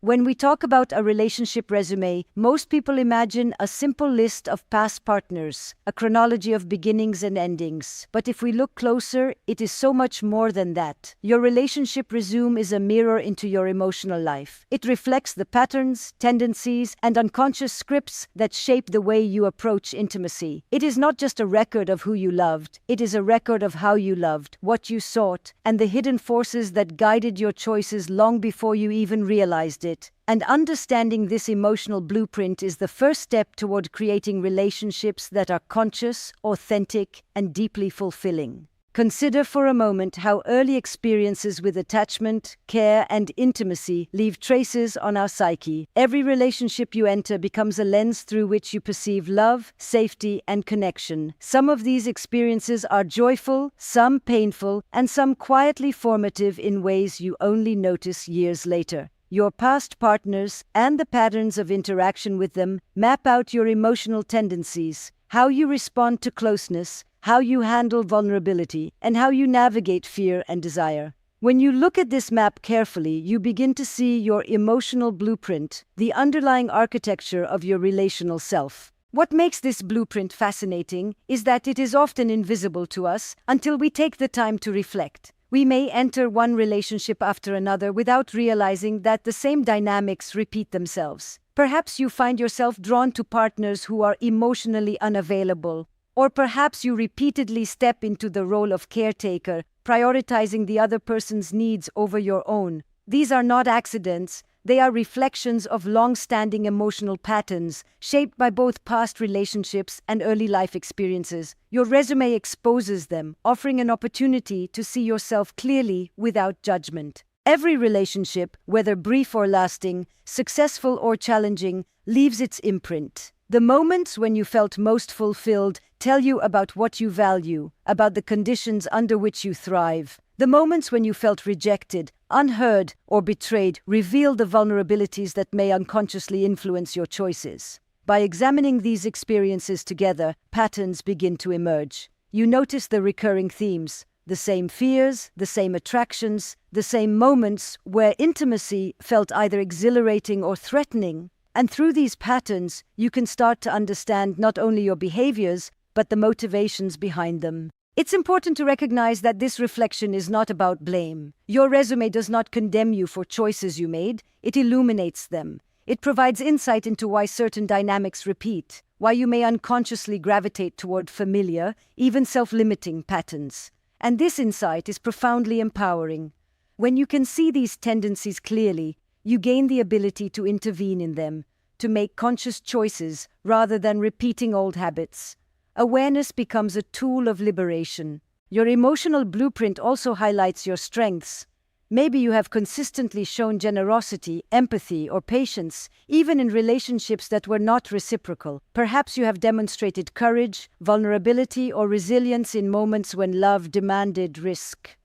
When we talk about a relationship resume, most people imagine a simple list of past partners, a chronology of beginnings and endings. But if we look closer, it is so much more than that. Your relationship resume is a mirror into your emotional life. It reflects the patterns, tendencies, and unconscious scripts that shape the way you approach intimacy. It is not just a record of who you loved, it is a record of how you loved, what you sought, and the hidden forces that guided your choices long before you even realized it. And understanding this emotional blueprint is the first step toward creating relationships that are conscious, authentic, and deeply fulfilling. Consider for a moment how early experiences with attachment, care, and intimacy leave traces on our psyche. Every relationship you enter becomes a lens through which you perceive love, safety, and connection. Some of these experiences are joyful, some painful, and some quietly formative in ways you only notice years later. Your past partners and the patterns of interaction with them map out your emotional tendencies, how you respond to closeness, how you handle vulnerability, and how you navigate fear and desire. When you look at this map carefully, you begin to see your emotional blueprint, the underlying architecture of your relational self. What makes this blueprint fascinating is that it is often invisible to us until we take the time to reflect. We may enter one relationship after another without realizing that the same dynamics repeat themselves. Perhaps you find yourself drawn to partners who are emotionally unavailable, or perhaps you repeatedly step into the role of caretaker, prioritizing the other person's needs over your own. These are not accidents. They are reflections of long-standing emotional patterns shaped by both past relationships and early life experiences. Your resume exposes them, offering an opportunity to see yourself clearly without judgment. Every relationship, whether brief or lasting, successful or challenging, leaves its imprint. The moments when you felt most fulfilled tell you about what you value, about the conditions under which you thrive. The moments when you felt rejected, unheard, or betrayed reveal the vulnerabilities that may unconsciously influence your choices. By examining these experiences together, patterns begin to emerge. You notice the recurring themes, the same fears, the same attractions, the same moments where intimacy felt either exhilarating or threatening. And through these patterns, you can start to understand not only your behaviors, but the motivations behind them. It's important to recognize that this reflection is not about blame. Your resume does not condemn you for choices you made, it illuminates them. It provides insight into why certain dynamics repeat, why you may unconsciously gravitate toward familiar, even self-limiting patterns. And this insight is profoundly empowering. When you can see these tendencies clearly, you gain the ability to intervene in them, to make conscious choices rather than repeating old habits. Awareness becomes a tool of liberation. Your emotional blueprint also highlights your strengths. Maybe you have consistently shown generosity, empathy, or patience, even in relationships that were not reciprocal. Perhaps you have demonstrated courage, vulnerability, or resilience in moments when love demanded risk.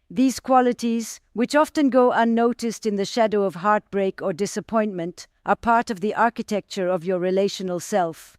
These qualities, which often go unnoticed in the shadow of heartbreak or disappointment, are part of the architecture of your relational self.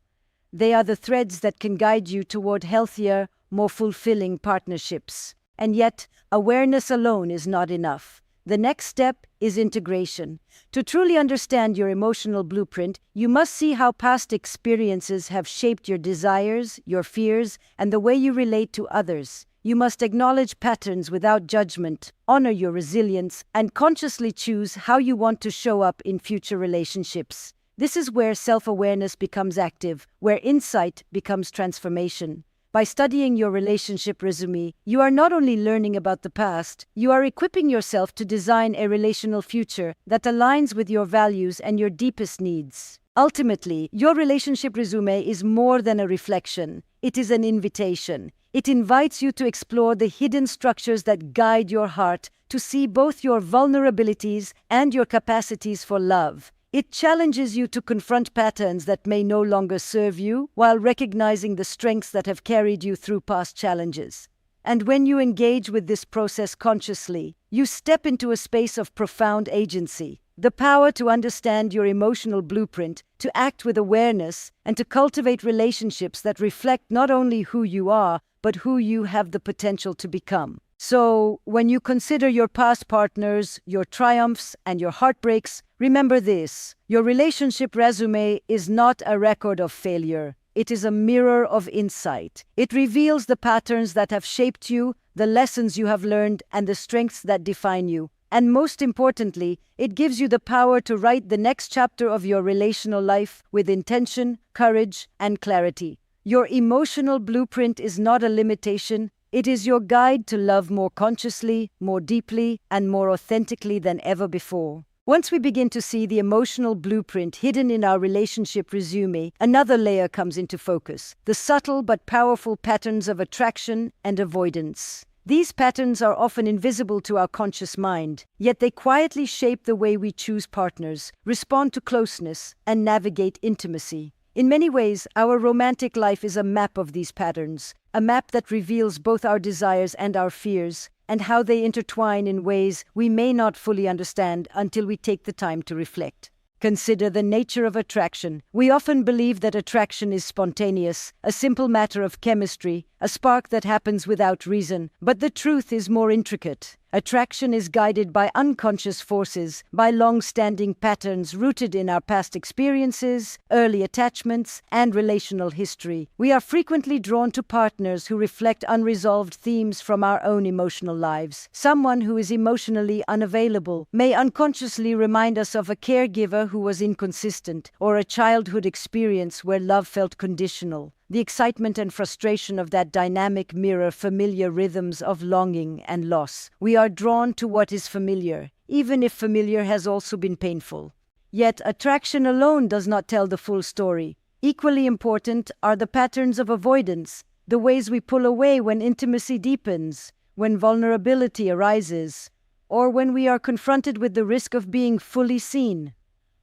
They are the threads that can guide you toward healthier, more fulfilling partnerships. And yet, awareness alone is not enough. The next step is integration. To truly understand your emotional blueprint, you must see how past experiences have shaped your desires, your fears, and the way you relate to others. You must acknowledge patterns without judgment, honor your resilience, and consciously choose how you want to show up in future relationships. This is where self-awareness becomes active, where insight becomes transformation. By studying your relationship resume, you are not only learning about the past, you are equipping yourself to design a relational future that aligns with your values and your deepest needs. Ultimately, your relationship resume is more than a reflection. It is an invitation. It invites you to explore the hidden structures that guide your heart, to see both your vulnerabilities and your capacities for love. It challenges you to confront patterns that may no longer serve you, while recognizing the strengths that have carried you through past challenges. And when you engage with this process consciously, you step into a space of profound agency. The power to understand your emotional blueprint, to act with awareness, and to cultivate relationships that reflect not only who you are, but who you have the potential to become. So, when you consider your past partners, your triumphs, and your heartbreaks, remember this: your relationship resume is not a record of failure. It is a mirror of insight. It reveals the patterns that have shaped you, the lessons you have learned, and the strengths that define you. And most importantly, it gives you the power to write the next chapter of your relational life with intention, courage, and clarity. Your emotional blueprint is not a limitation. It is your guide to love more consciously, more deeply, and more authentically than ever before. Once we begin to see the emotional blueprint hidden in our relationship resume, another layer comes into focus: the subtle but powerful patterns of attraction and avoidance. These patterns are often invisible to our conscious mind, yet they quietly shape the way we choose partners, respond to closeness, and navigate intimacy. In many ways, our romantic life is a map of these patterns, a map that reveals both our desires and our fears, and how they intertwine in ways we may not fully understand until we take the time to reflect. Consider the nature of attraction. We often believe that attraction is spontaneous, a simple matter of chemistry, a spark that happens without reason. But the truth is more intricate. Attraction is guided by unconscious forces, by long-standing patterns rooted in our past experiences, early attachments, and relational history. We are frequently drawn to partners who reflect unresolved themes from our own emotional lives. Someone who is emotionally unavailable may unconsciously remind us of a caregiver who was inconsistent, or a childhood experience where love felt conditional. The excitement and frustration of that dynamic mirror familiar rhythms of longing and loss. We are drawn to what is familiar, even if familiar has also been painful. Yet attraction alone does not tell the full story. Equally important are the patterns of avoidance, the ways we pull away when intimacy deepens, when vulnerability arises, or when we are confronted with the risk of being fully seen.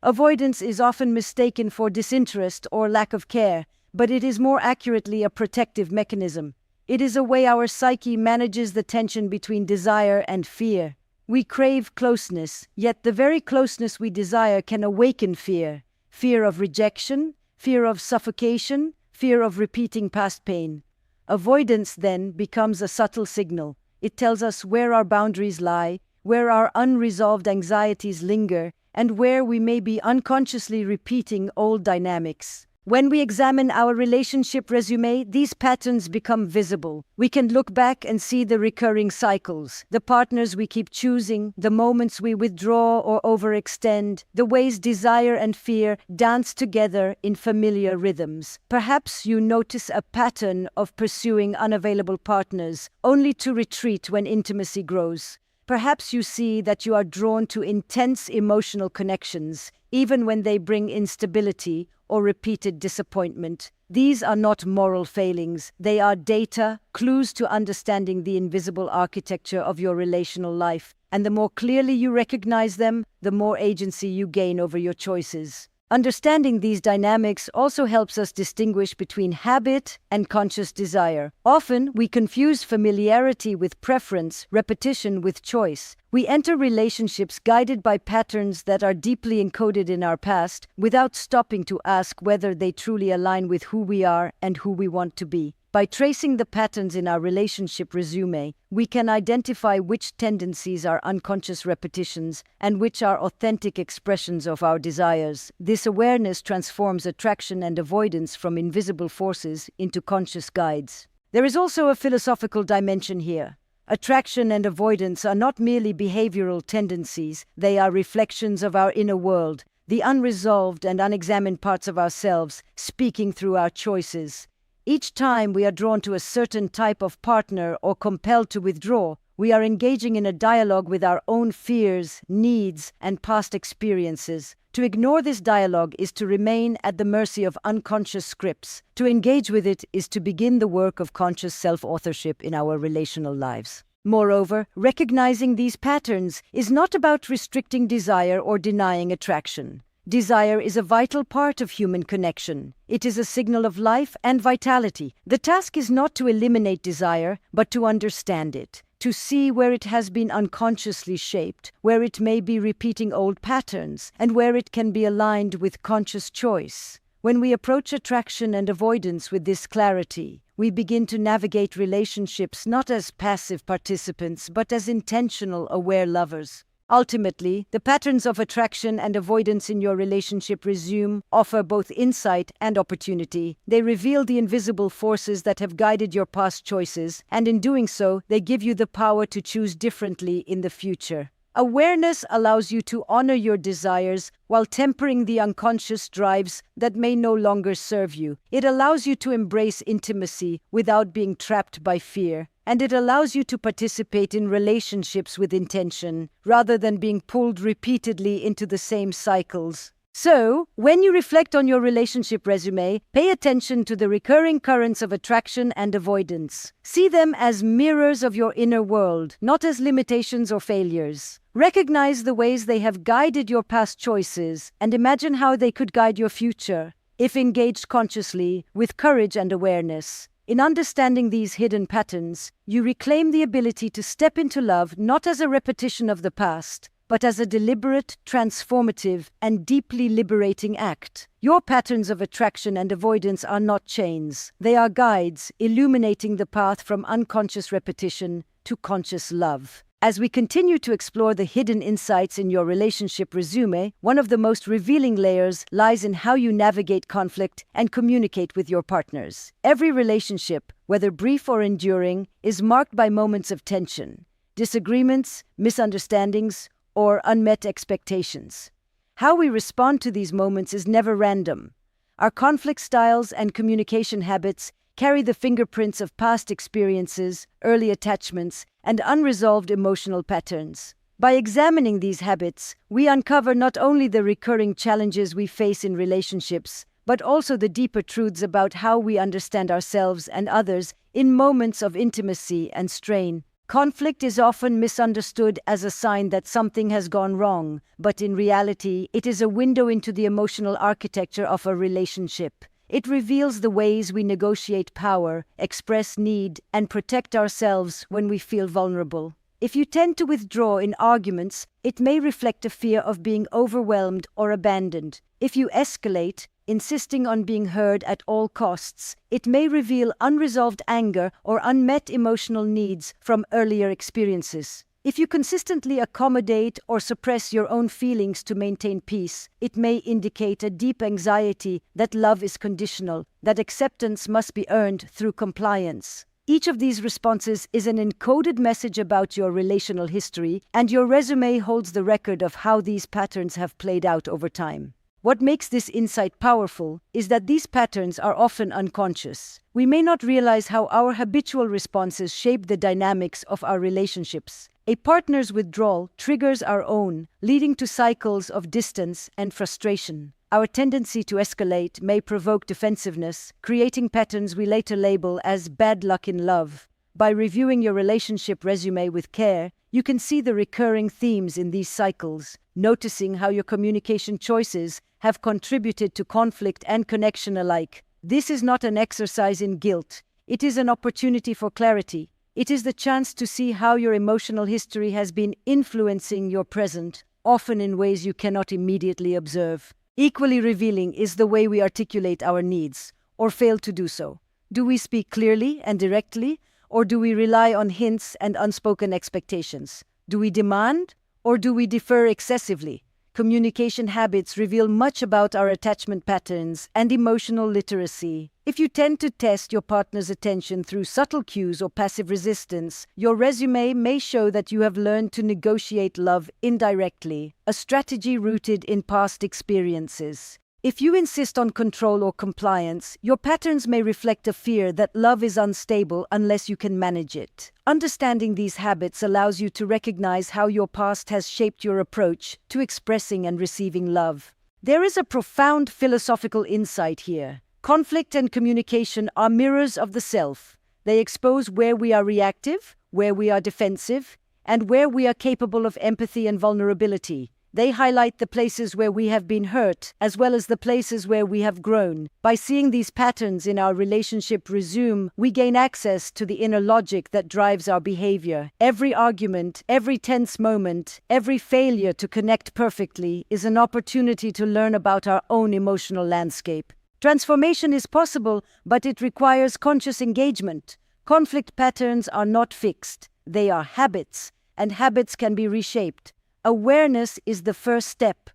Avoidance is often mistaken for disinterest or lack of care, but it is more accurately a protective mechanism. It is a way our psyche manages the tension between desire and fear. We crave closeness, yet the very closeness we desire can awaken fear. Fear of rejection, fear of suffocation, fear of repeating past pain. Avoidance then becomes a subtle signal. It tells us where our boundaries lie, where our unresolved anxieties linger, and where we may be unconsciously repeating old dynamics. When we examine our relationship resume, these patterns become visible. We can look back and see the recurring cycles, the partners we keep choosing, the moments we withdraw or overextend, the ways desire and fear dance together in familiar rhythms. Perhaps you notice a pattern of pursuing unavailable partners, only to retreat when intimacy grows. Perhaps you see that you are drawn to intense emotional connections, even when they bring instability or repeated disappointment. These are not moral failings. They are data, clues to understanding the invisible architecture of your relational life. And the more clearly you recognize them, the more agency you gain over your choices. Understanding these dynamics also helps us distinguish between habit and conscious desire. Often, we confuse familiarity with preference, repetition with choice. We enter relationships guided by patterns that are deeply encoded in our past, without stopping to ask whether they truly align with who we are and who we want to be. By tracing the patterns in our relationship resume, we can identify which tendencies are unconscious repetitions and which are authentic expressions of our desires. This awareness transforms attraction and avoidance from invisible forces into conscious guides. There is also a philosophical dimension here. Attraction and avoidance are not merely behavioral tendencies, they are reflections of our inner world, the unresolved and unexamined parts of ourselves speaking through our choices. Each time we are drawn to a certain type of partner or compelled to withdraw, we are engaging in a dialogue with our own fears, needs, and past experiences. To ignore this dialogue is to remain at the mercy of unconscious scripts. To engage with it is to begin the work of conscious self-authorship in our relational lives. Moreover, recognizing these patterns is not about restricting desire or denying attraction. Desire is a vital part of human connection. It is a signal of life and vitality. The task is not to eliminate desire, but to understand it, to see where it has been unconsciously shaped, where it may be repeating old patterns, and where it can be aligned with conscious choice. When we approach attraction and avoidance with this clarity, we begin to navigate relationships not as passive participants but as intentional, aware lovers. Ultimately, the patterns of attraction and avoidance in your relationship resume offer both insight and opportunity. They reveal the invisible forces that have guided your past choices, and in doing so, they give you the power to choose differently in the future. Awareness allows you to honor your desires while tempering the unconscious drives that may no longer serve you. It allows you to embrace intimacy without being trapped by fear, and it allows you to participate in relationships with intention rather than being pulled repeatedly into the same cycles. So, when you reflect on your relationship resume, pay attention to the recurring currents of attraction and avoidance. See them as mirrors of your inner world, not as limitations or failures. Recognize the ways they have guided your past choices and imagine how they could guide your future, if engaged consciously, with courage and awareness. In understanding these hidden patterns, you reclaim the ability to step into love not as a repetition of the past, but as a deliberate, transformative, and deeply liberating act. Your patterns of attraction and avoidance are not chains. They are guides, illuminating the path from unconscious repetition to conscious love. As we continue to explore the hidden insights in your relationship resume, one of the most revealing layers lies in how you navigate conflict and communicate with your partners. Every relationship, whether brief or enduring, is marked by moments of tension, disagreements, misunderstandings, or unmet expectations. How we respond to these moments is never random. Our conflict styles and communication habits carry the fingerprints of past experiences, early attachments, and unresolved emotional patterns. By examining these habits, we uncover not only the recurring challenges we face in relationships, but also the deeper truths about how we understand ourselves and others in moments of intimacy and strain. Conflict is often misunderstood as a sign that something has gone wrong, but in reality, it is a window into the emotional architecture of a relationship. It reveals the ways we negotiate power, express need, and protect ourselves when we feel vulnerable. If you tend to withdraw in arguments, it may reflect a fear of being overwhelmed or abandoned. If you escalate, insisting on being heard at all costs, it may reveal unresolved anger or unmet emotional needs from earlier experiences. If you consistently accommodate or suppress your own feelings to maintain peace, it may indicate a deep anxiety that love is conditional, that acceptance must be earned through compliance. Each of these responses is an encoded message about your relational history, and your resume holds the record of how these patterns have played out over time. What makes this insight powerful is that these patterns are often unconscious. We may not realize how our habitual responses shape the dynamics of our relationships. A partner's withdrawal triggers our own, leading to cycles of distance and frustration. Our tendency to escalate may provoke defensiveness, creating patterns we later label as bad luck in love. By reviewing your relationship resume with care, you can see the recurring themes in these cycles, noticing how your communication choices have contributed to conflict and connection alike. This is not an exercise in guilt. It is an opportunity for clarity. It is the chance to see how your emotional history has been influencing your present, often in ways you cannot immediately observe. Equally revealing is the way we articulate our needs, or fail to do so. Do we speak clearly and directly, or do we rely on hints and unspoken expectations? Do we demand, or do we defer excessively? Communication habits reveal much about our attachment patterns and emotional literacy. If you tend to test your partner's attention through subtle cues or passive resistance, your resume may show that you have learned to negotiate love indirectly, a strategy rooted in past experiences. If you insist on control or compliance, your patterns may reflect a fear that love is unstable unless you can manage it. Understanding these habits allows you to recognize how your past has shaped your approach to expressing and receiving love. There is a profound philosophical insight here. Conflict and communication are mirrors of the self. They expose where we are reactive, where we are defensive, and where we are capable of empathy and vulnerability. They highlight the places where we have been hurt, as well as the places where we have grown. By seeing these patterns in our relationship resume, we gain access to the inner logic that drives our behavior. Every argument, every tense moment, every failure to connect perfectly is an opportunity to learn about our own emotional landscape. Transformation is possible, but it requires conscious engagement. Conflict patterns are not fixed. They are habits, and habits can be reshaped. Awareness is the first step.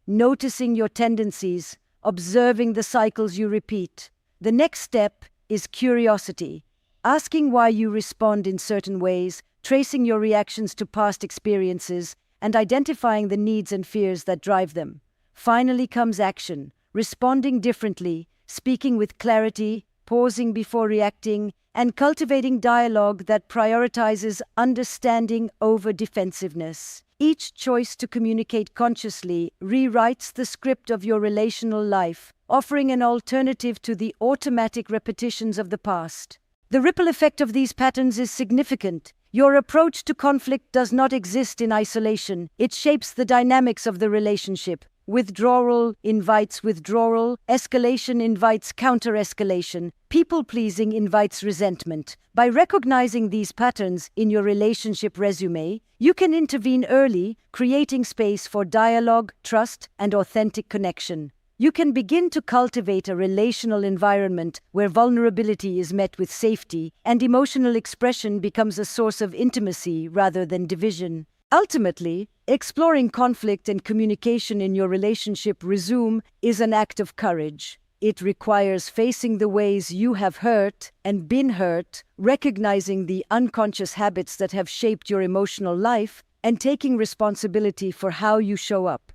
Noticing your tendencies, observing the cycles you repeat. The next step is curiosity. Asking why you respond in certain ways, tracing your reactions to past experiences, and identifying the needs and fears that drive them. Finally comes action, responding differently, speaking with clarity, pausing before reacting, and cultivating dialogue that prioritizes understanding over defensiveness. Each choice to communicate consciously rewrites the script of your relational life, offering an alternative to the automatic repetitions of the past. The ripple effect of these patterns is significant. Your approach to conflict does not exist in isolation. It shapes the dynamics of the relationship. Withdrawal invites withdrawal, escalation invites counter-escalation, people-pleasing invites resentment. By recognizing these patterns in your relationship resume, you can intervene early, creating space for dialogue, trust, and authentic connection. You can begin to cultivate a relational environment where vulnerability is met with safety and emotional expression becomes a source of intimacy rather than division. Ultimately, exploring conflict and communication in your relationship resume is an act of courage. It requires facing the ways you have hurt and been hurt, recognizing the unconscious habits that have shaped your emotional life, and taking responsibility for how you show up.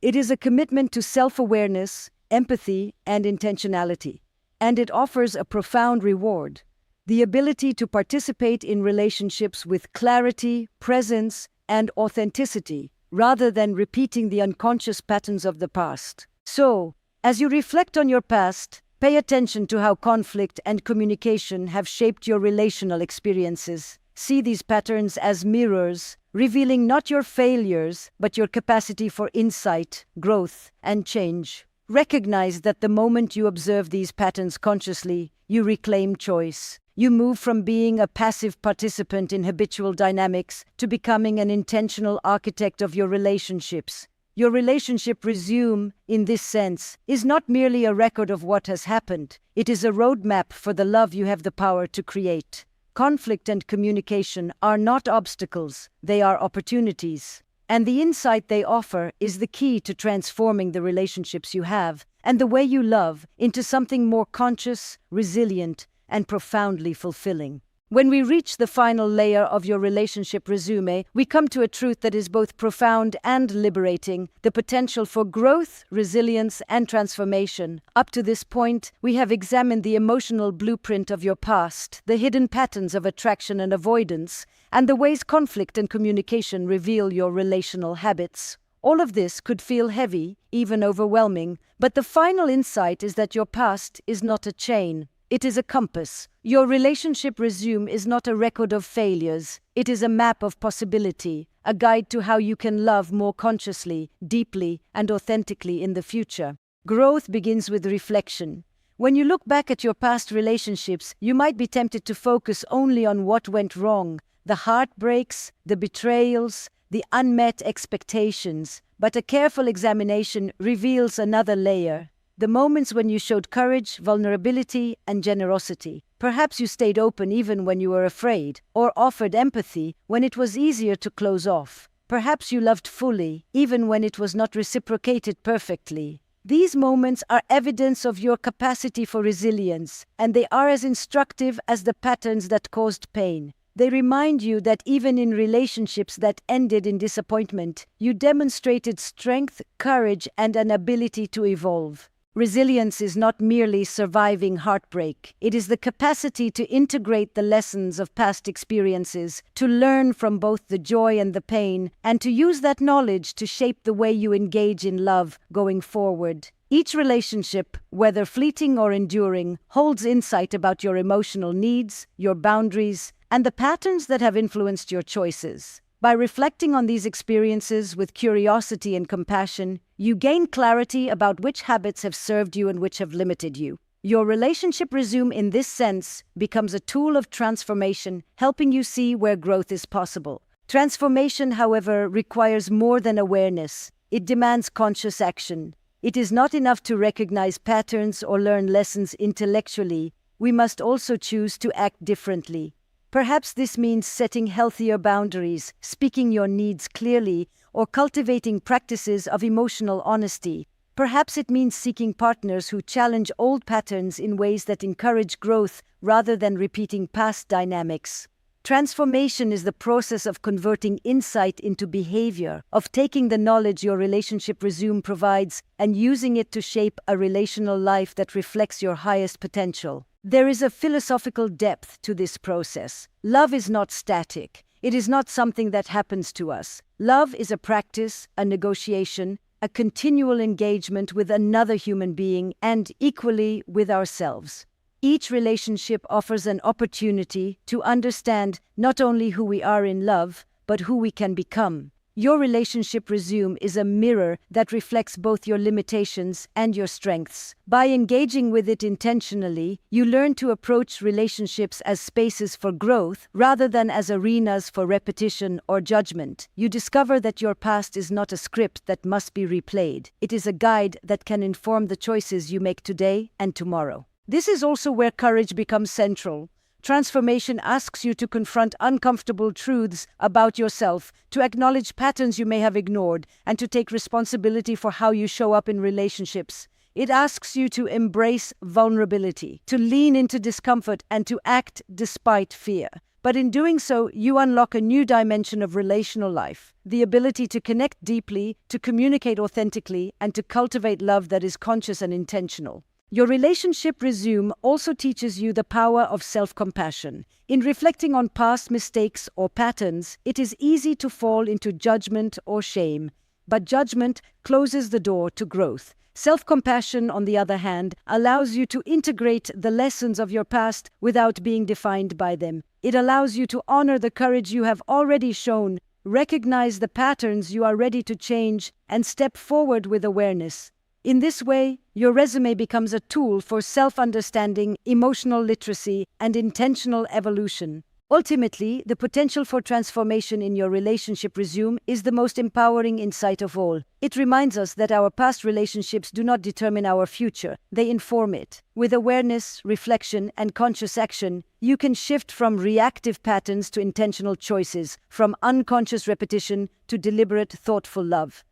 It is a commitment to self-awareness, empathy, and intentionality, and it offers a profound reward: the ability to participate in relationships with clarity, presence, and authenticity, rather than repeating the unconscious patterns of the past. So, as you reflect on your past, pay attention to how conflict and communication have shaped your relational experiences. See these patterns as mirrors, revealing not your failures, but your capacity for insight, growth, and change. Recognize that the moment you observe these patterns consciously, you reclaim choice. You move from being a passive participant in habitual dynamics to becoming an intentional architect of your relationships. Your relationship resume, in this sense, is not merely a record of what has happened. It is a roadmap for the love you have the power to create. Conflict and communication are not obstacles, they are opportunities. And the insight they offer is the key to transforming the relationships you have and the way you love into something more conscious, resilient, and profoundly fulfilling. When we reach the final layer of your relationship resume, we come to a truth that is both profound and liberating: the potential for growth, resilience, and transformation. Up to this point, we have examined the emotional blueprint of your past, the hidden patterns of attraction and avoidance, and the ways conflict and communication reveal your relational habits. All of this could feel heavy, even overwhelming, but the final insight is that your past is not a chain. It is a compass. Your relationship resume is not a record of failures. It is a map of possibility, a guide to how you can love more consciously, deeply, and authentically in the future. Growth begins with reflection. When you look back at your past relationships, you might be tempted to focus only on what went wrong, the heartbreaks, the betrayals, the unmet expectations. But a careful examination reveals another layer: the moments when you showed courage, vulnerability, and generosity. Perhaps you stayed open even when you were afraid, or offered empathy when it was easier to close off. Perhaps you loved fully, even when it was not reciprocated perfectly. These moments are evidence of your capacity for resilience, and they are as instructive as the patterns that caused pain. They remind you that even in relationships that ended in disappointment, you demonstrated strength, courage, and an ability to evolve. Resilience is not merely surviving heartbreak. It is the capacity to integrate the lessons of past experiences, to learn from both the joy and the pain, and to use that knowledge to shape the way you engage in love going forward. Each relationship, whether fleeting or enduring, holds insight about your emotional needs, your boundaries, and the patterns that have influenced your choices. By reflecting on these experiences with curiosity and compassion, you gain clarity about which habits have served you and which have limited you. Your relationship resume in this sense becomes a tool of transformation, helping you see where growth is possible. Transformation, however, requires more than awareness. It demands conscious action. It is not enough to recognize patterns or learn lessons intellectually. We must also choose to act differently. Perhaps this means setting healthier boundaries, speaking your needs clearly, or cultivating practices of emotional honesty. Perhaps it means seeking partners who challenge old patterns in ways that encourage growth rather than repeating past dynamics. Transformation is the process of converting insight into behavior, of taking the knowledge your relationship resume provides and using it to shape a relational life that reflects your highest potential. There is a philosophical depth to this process. Love is not static. It is not something that happens to us. Love is a practice, a negotiation, a continual engagement with another human being and equally with ourselves. Each relationship offers an opportunity to understand not only who we are in love, but who we can become. Your relationship resume is a mirror that reflects both your limitations and your strengths. By engaging with it intentionally, you learn to approach relationships as spaces for growth rather than as arenas for repetition or judgment. You discover that your past is not a script that must be replayed. It is a guide that can inform the choices you make today and tomorrow. This is also where courage becomes central. Transformation asks you to confront uncomfortable truths about yourself, to acknowledge patterns you may have ignored, and to take responsibility for how you show up in relationships. It asks you to embrace vulnerability, to lean into discomfort, and to act despite fear. But in doing so, you unlock a new dimension of relational life, the ability to connect deeply, to communicate authentically, and to cultivate love that is conscious and intentional. Your relationship resume also teaches you the power of self-compassion. In reflecting on past mistakes or patterns, it is easy to fall into judgment or shame, but judgment closes the door to growth. Self-compassion, on the other hand, allows you to integrate the lessons of your past without being defined by them. It allows you to honor the courage you have already shown, recognize the patterns you are ready to change, and step forward with awareness. In this way, your resume becomes a tool for self-understanding, emotional literacy, and intentional evolution. Ultimately, the potential for transformation in your relationship resume is the most empowering insight of all. It reminds us that our past relationships do not determine our future, they inform it. With awareness, reflection, and conscious action, you can shift from reactive patterns to intentional choices, from unconscious repetition to deliberate, thoughtful love.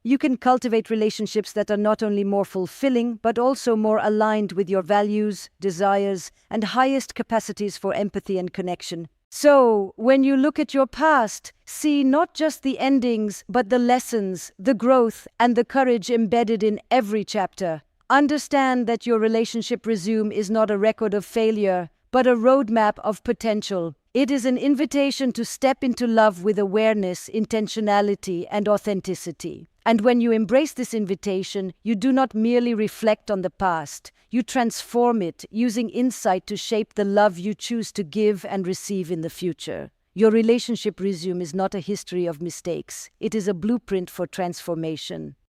You can cultivate relationships that are not only more fulfilling, but also more aligned with your values, desires, and highest capacities for empathy and connection. So, when you look at your past, see not just the endings, but the lessons, the growth, and the courage embedded in every chapter. Understand that your relationship resume is not a record of failure, but a roadmap of potential. It is an invitation to step into love with awareness, intentionality, and authenticity. And when you embrace this invitation, you do not merely reflect on the past. You transform it, using insight to shape the love you choose to give and receive in the future. Your relationship resume is not a history of mistakes. It is a blueprint for transformation.